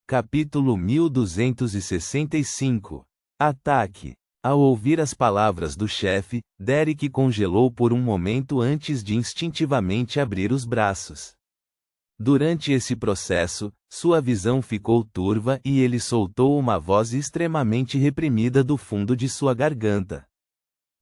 Capítulo 1265. Ataque. Ao ouvir as palavras do chefe, Derek congelou por um momento antes de instintivamente abrir os braços. Durante esse processo, sua visão ficou turva e ele soltou uma voz extremamente reprimida do fundo de sua garganta.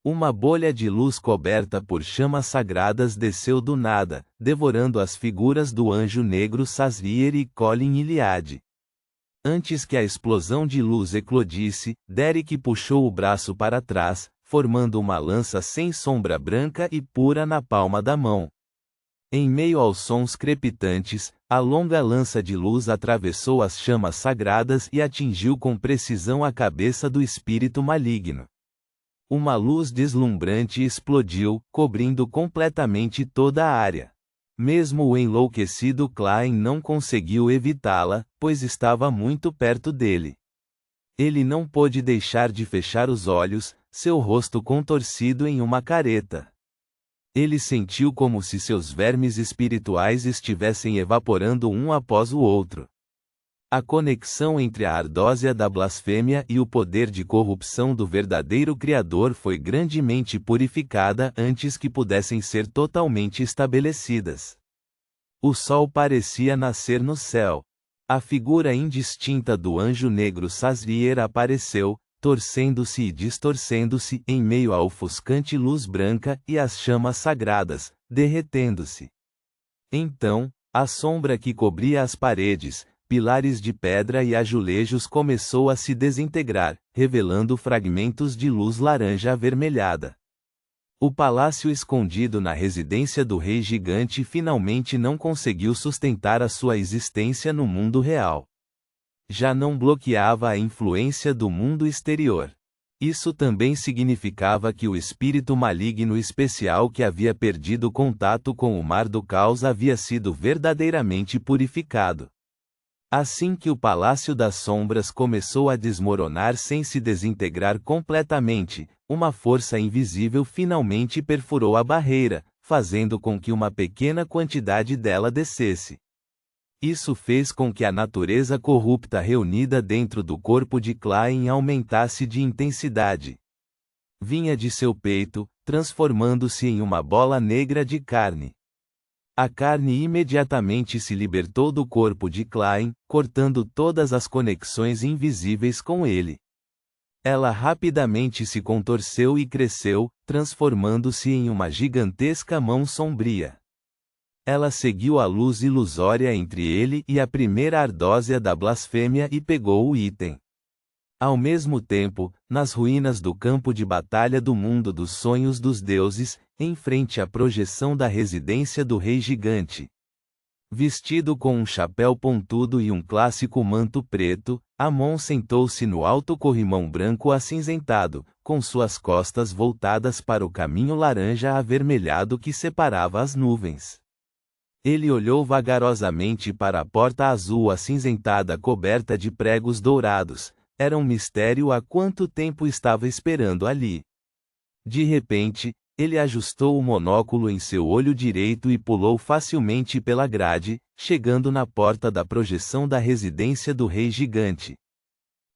Uma bolha de luz coberta por chamas sagradas desceu do nada, devorando as figuras do anjo negro Sazriel e Colin Iliad. Antes que a explosão de luz eclodisse, Derek puxou o braço para trás, formando uma lança sem sombra branca e pura na palma da mão. Em meio aos sons crepitantes, a longa lança de luz atravessou as chamas sagradas e atingiu com precisão a cabeça do espírito maligno. Uma luz deslumbrante explodiu, cobrindo completamente toda a área. Mesmo o enlouquecido Klein não conseguiu evitá-la, pois estava muito perto dele. Ele não pôde deixar de fechar os olhos, seu rosto contorcido em uma careta. Ele sentiu como se seus vermes espirituais estivessem evaporando um após o outro. A conexão entre a ardósia da blasfêmia e o poder de corrupção do verdadeiro Criador foi grandemente purificada antes que pudessem ser totalmente estabelecidas. O sol parecia nascer no céu. A figura indistinta do anjo negro Sazriel apareceu, torcendo-se e distorcendo-se em meio à ofuscante luz branca e às chamas sagradas, derretendo-se. Então, a sombra que cobria as paredes, pilares de pedra e azulejos começou a se desintegrar, revelando fragmentos de luz laranja avermelhada. O palácio escondido na residência do rei gigante finalmente não conseguiu sustentar a sua existência no mundo real. Já não bloqueava a influência do mundo exterior. Isso também significava que o espírito maligno especial que havia perdido contato com o mar do caos havia sido verdadeiramente purificado. Assim que o Palácio das Sombras começou a desmoronar sem se desintegrar completamente, uma força invisível finalmente perfurou a barreira, fazendo com que uma pequena quantidade dela descesse. Isso fez com que a natureza corrupta reunida dentro do corpo de Klein aumentasse de intensidade. Vinha de seu peito, transformando-se em uma bola negra de carne. A carne imediatamente se libertou do corpo de Klein, cortando todas as conexões invisíveis com ele. Ela rapidamente se contorceu e cresceu, transformando-se em uma gigantesca mão sombria. Ela seguiu a luz ilusória entre ele e a primeira ardósia da blasfêmia e pegou o item. Ao mesmo tempo, nas ruínas do campo de batalha do mundo dos sonhos dos deuses, em frente à projeção da residência do rei gigante. Vestido com um chapéu pontudo e um clássico manto preto, Amon sentou-se no alto corrimão branco acinzentado, com suas costas voltadas para o caminho laranja avermelhado que separava as nuvens. Ele olhou vagarosamente para a porta azul acinzentada coberta de pregos dourados. Era um mistério há quanto tempo estava esperando ali. De repente, ele ajustou o monóculo em seu olho direito e pulou facilmente pela grade, chegando na porta da projeção da residência do rei gigante.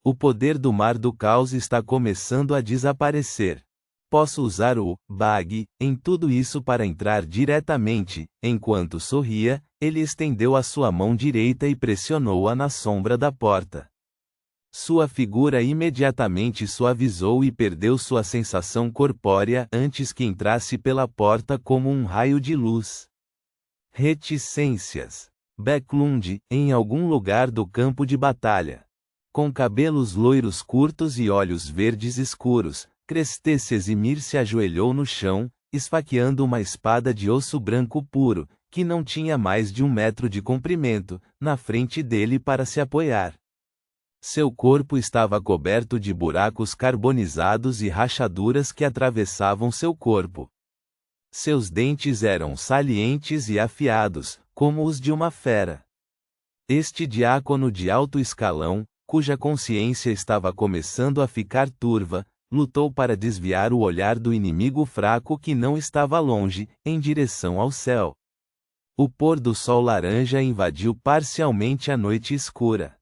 O poder do mar do caos está começando a desaparecer. Posso usar o bag em tudo isso para entrar diretamente. Enquanto sorria, ele estendeu a sua mão direita e pressionou-a na sombra da porta. Sua figura imediatamente suavizou e perdeu sua sensação corpórea antes que entrasse pela porta como um raio de luz. Reticências. Backlund, em algum lugar do campo de batalha. Com cabelos loiros curtos e olhos verdes escuros, Creste Sesimir se ajoelhou no chão, esfaqueando uma espada de osso branco puro, que não tinha mais de 1 metro de comprimento, na frente dele para se apoiar. Seu corpo estava coberto de buracos carbonizados e rachaduras que atravessavam seu corpo. Seus dentes eram salientes e afiados, como os de uma fera. Este diácono de alto escalão, cuja consciência estava começando a ficar turva, lutou para desviar o olhar do inimigo fraco que não estava longe, em direção ao céu. O pôr do sol laranja invadiu parcialmente a noite escura.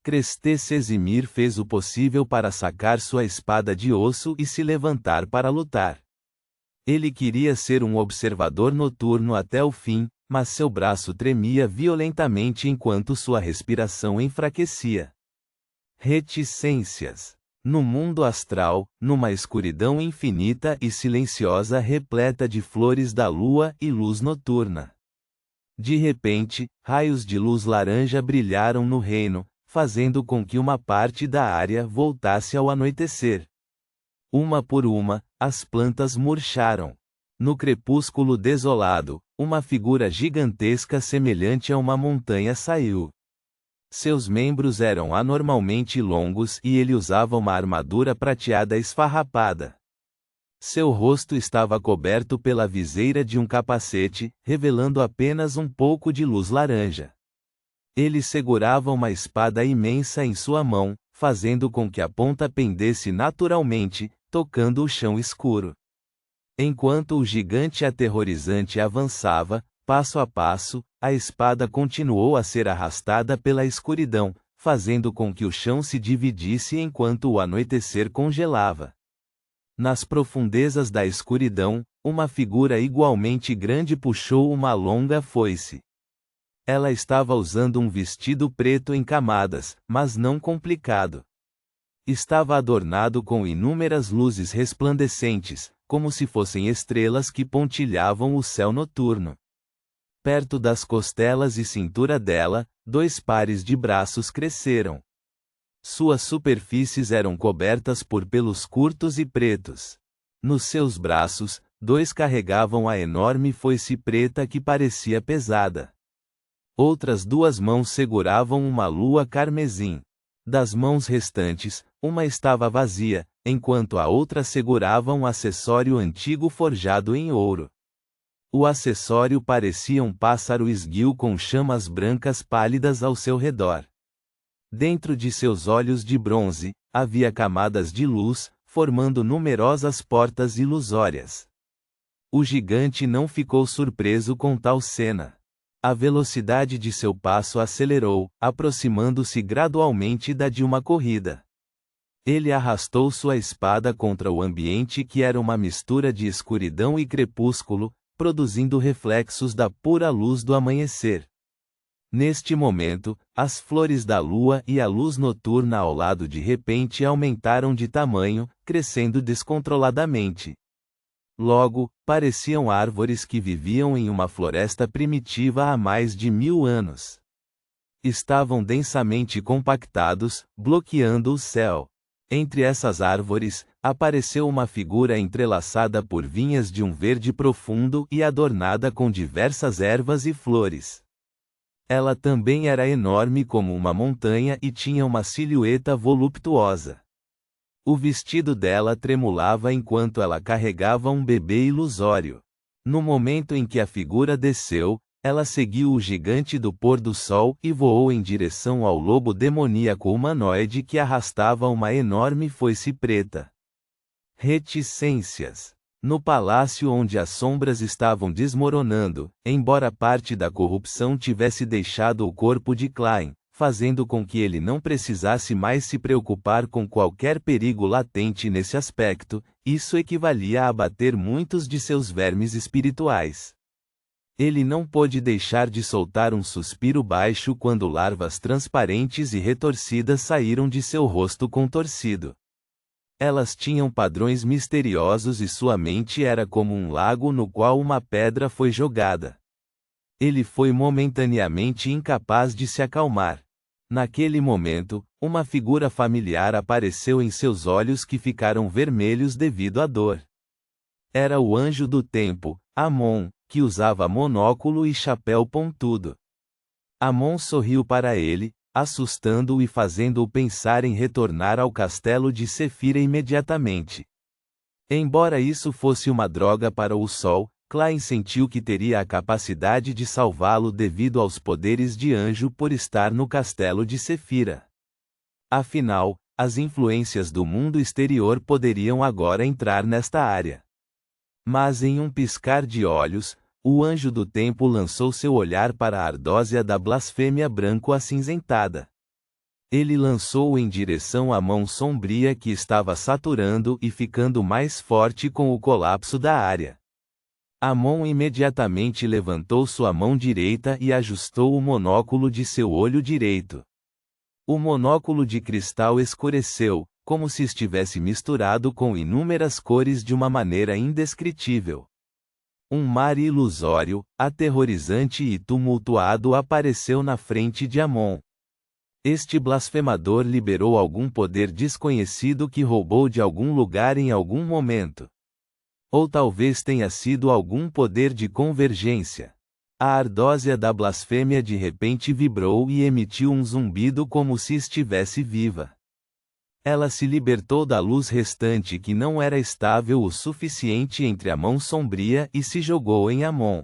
Creste Sesimir fez o possível para sacar sua espada de osso e se levantar para lutar. Ele queria ser um observador noturno até o fim, mas seu braço tremia violentamente enquanto sua respiração enfraquecia. Reticências. No mundo astral, numa escuridão infinita e silenciosa repleta de flores da lua e luz noturna. De repente, raios de luz laranja brilharam no reino, fazendo com que uma parte da área voltasse ao anoitecer. Uma por uma, as plantas murcharam. No crepúsculo desolado, uma figura gigantesca semelhante a uma montanha saiu. Seus membros eram anormalmente longos e ele usava uma armadura prateada esfarrapada. Seu rosto estava coberto pela viseira de um capacete, revelando apenas um pouco de luz laranja. Ele segurava uma espada imensa em sua mão, fazendo com que a ponta pendesse naturalmente, tocando o chão escuro. Enquanto o gigante aterrorizante avançava, passo a passo, a espada continuou a ser arrastada pela escuridão, fazendo com que o chão se dividisse enquanto o anoitecer congelava. Nas profundezas da escuridão, uma figura igualmente grande puxou uma longa foice. Ela estava usando um vestido preto em camadas, mas não complicado. Estava adornado com inúmeras luzes resplandecentes, como se fossem estrelas que pontilhavam o céu noturno. Perto das costelas e cintura dela, 2 pares de braços cresceram. Suas superfícies eram cobertas por pelos curtos e pretos. Nos seus braços, 2 carregavam a enorme foice preta que parecia pesada. Outras 2 mãos seguravam uma lua carmesim. Das mãos restantes, uma estava vazia, enquanto a outra segurava um acessório antigo forjado em ouro. O acessório parecia um pássaro esguio com chamas brancas pálidas ao seu redor. Dentro de seus olhos de bronze, havia camadas de luz, formando numerosas portas ilusórias. O gigante não ficou surpreso com tal cena. A velocidade de seu passo acelerou, aproximando-se gradualmente da de uma corrida. Ele arrastou sua espada contra o ambiente que era uma mistura de escuridão e crepúsculo, produzindo reflexos da pura luz do amanhecer. Neste momento, as flores da lua e a luz noturna ao lado de repente aumentaram de tamanho, crescendo descontroladamente. Logo, pareciam árvores que viviam em uma floresta primitiva há mais de 1000 anos. Estavam densamente compactados, bloqueando o céu. Entre essas árvores, apareceu uma figura entrelaçada por vinhas de um verde profundo e adornada com diversas ervas e flores. Ela também era enorme como uma montanha e tinha uma silhueta voluptuosa. O vestido dela tremulava enquanto ela carregava um bebê ilusório. No momento em que a figura desceu, ela seguiu o gigante do pôr do sol e voou em direção ao lobo demoníaco humanoide que arrastava uma enorme foice preta. Reticências. No palácio onde as sombras estavam desmoronando, embora parte da corrupção tivesse deixado o corpo de Klein, fazendo com que ele não precisasse mais se preocupar com qualquer perigo latente nesse aspecto, isso equivalia a abater muitos de seus vermes espirituais. Ele não pôde deixar de soltar um suspiro baixo quando larvas transparentes e retorcidas saíram de seu rosto contorcido. Elas tinham padrões misteriosos e sua mente era como um lago no qual uma pedra foi jogada. Ele foi momentaneamente incapaz de se acalmar. Naquele momento, uma figura familiar apareceu em seus olhos que ficaram vermelhos devido à dor. Era o anjo do tempo, Amon, que usava monóculo e chapéu pontudo. Amon sorriu para ele, assustando-o e fazendo-o pensar em retornar ao castelo de Sefira imediatamente. Embora isso fosse uma droga para o sol, Klein sentiu que teria a capacidade de salvá-lo devido aos poderes de anjo por estar no castelo de Sefira. Afinal, as influências do mundo exterior poderiam agora entrar nesta área. Mas em um piscar de olhos, o anjo do tempo lançou seu olhar para a ardósia da blasfêmia branco-acinzentada. Ele lançou-o em direção à mão sombria que estava saturando e ficando mais forte com o colapso da área. Amon imediatamente levantou sua mão direita e ajustou o monóculo de seu olho direito. O monóculo de cristal escureceu, como se estivesse misturado com inúmeras cores de uma maneira indescritível. Um mar ilusório, aterrorizante e tumultuado apareceu na frente de Amon. Este blasfemador liberou algum poder desconhecido que roubou de algum lugar em algum momento. Ou talvez tenha sido algum poder de convergência. A ardósia da blasfêmia de repente vibrou e emitiu um zumbido como se estivesse viva. Ela se libertou da luz restante que não era estável o suficiente entre a mão sombria e se jogou em Amon.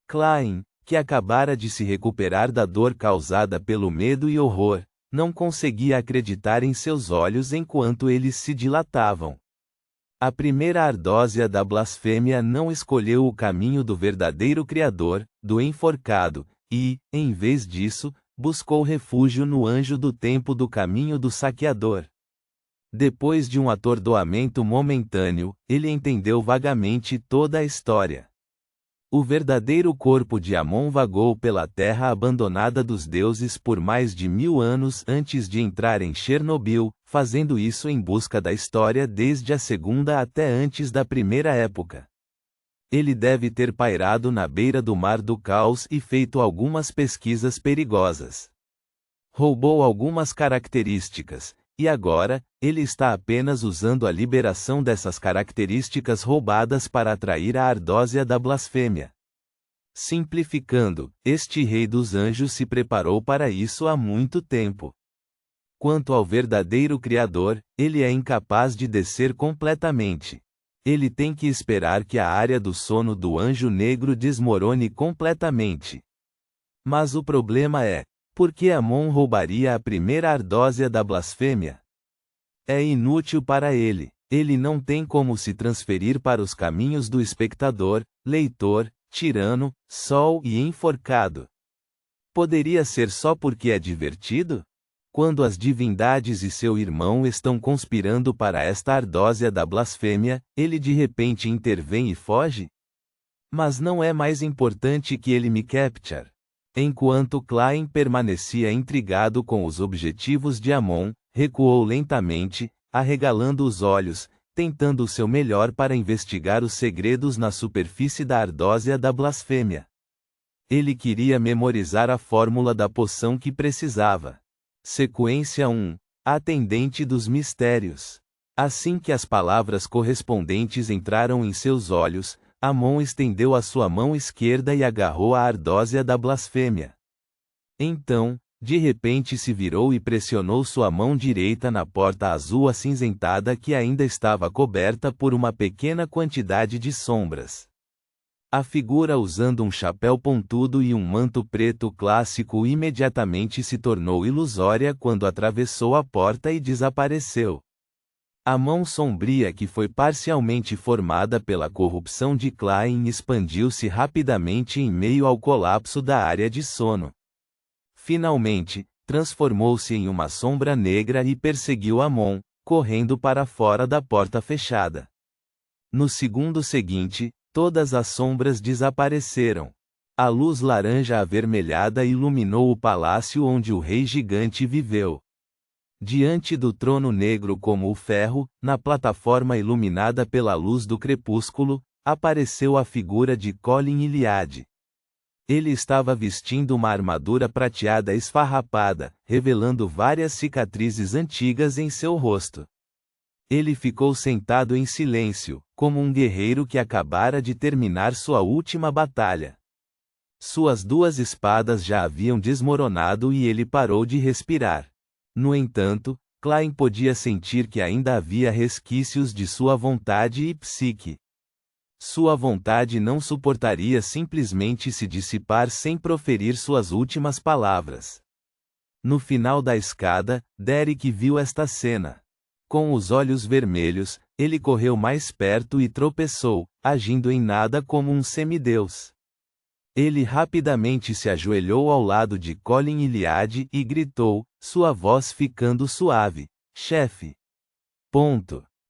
Klein, que acabara de se recuperar da dor causada pelo medo e horror, não conseguia acreditar em seus olhos enquanto eles se dilatavam. A primeira ardósia da blasfêmia não escolheu o caminho do verdadeiro Criador, do enforcado, e, em vez disso, buscou refúgio no anjo do tempo do caminho do saqueador. Depois de um atordoamento momentâneo, ele entendeu vagamente toda a história. O verdadeiro corpo de Amon vagou pela terra abandonada dos deuses por mais de 1000 anos antes de entrar em Chernobyl, fazendo isso em busca da história desde a segunda até antes da primeira época. Ele deve ter pairado na beira do mar do caos e feito algumas pesquisas perigosas. Roubou algumas características, e agora, ele está apenas usando a liberação dessas características roubadas para atrair a ardósia da blasfêmia. Simplificando, este rei dos anjos se preparou para isso há muito tempo. Quanto ao verdadeiro Criador, ele é incapaz de descer completamente. Ele tem que esperar que a área do sono do anjo negro desmorone completamente. Mas o problema é, por que Amon roubaria a primeira ardósia da blasfêmia? É inútil para ele. Ele não tem como se transferir para os caminhos do espectador, leitor, tirano, sol e enforcado. Poderia ser só porque é divertido? Quando as divindades e seu irmão estão conspirando para esta ardósia da blasfêmia, ele de repente intervém e foge? Mas não é mais importante que ele me capture. Enquanto Klein permanecia intrigado com os objetivos de Amon, recuou lentamente, arregalando os olhos, tentando o seu melhor para investigar os segredos na superfície da ardósia da blasfêmia. Ele queria memorizar a fórmula da poção que precisava. Sequência 1. Atendente dos mistérios. Assim que as palavras correspondentes entraram em seus olhos, Amon estendeu a sua mão esquerda e agarrou a ardósia da blasfêmia. Então, de repente se virou e pressionou sua mão direita na porta azul acinzentada que ainda estava coberta por uma pequena quantidade de sombras. A figura usando um chapéu pontudo e um manto preto clássico imediatamente se tornou ilusória quando atravessou a porta e desapareceu. A mão sombria que foi parcialmente formada pela corrupção de Klein expandiu-se rapidamente em meio ao colapso da área de sono. Finalmente, transformou-se em uma sombra negra e perseguiu Amon, correndo para fora da porta fechada. No segundo seguinte, todas as sombras desapareceram. A luz laranja avermelhada iluminou o palácio onde o rei gigante viveu. Diante do trono negro como o ferro, na plataforma iluminada pela luz do crepúsculo, apareceu a figura de Colin Iliade. Ele estava vestindo uma armadura prateada esfarrapada, revelando várias cicatrizes antigas em seu rosto. Ele ficou sentado em silêncio, como um guerreiro que acabara de terminar sua última batalha. Suas duas espadas já haviam desmoronado e ele parou de respirar. No entanto, Klein podia sentir que ainda havia resquícios de sua vontade e psique. Sua vontade não suportaria simplesmente se dissipar sem proferir suas últimas palavras. No final da escada, Derek viu esta cena. Com os olhos vermelhos, ele correu mais perto e tropeçou, agindo em nada como um semideus. Ele rapidamente se ajoelhou ao lado de Colin Iliad e gritou, sua voz ficando suave: chefe. Ponto.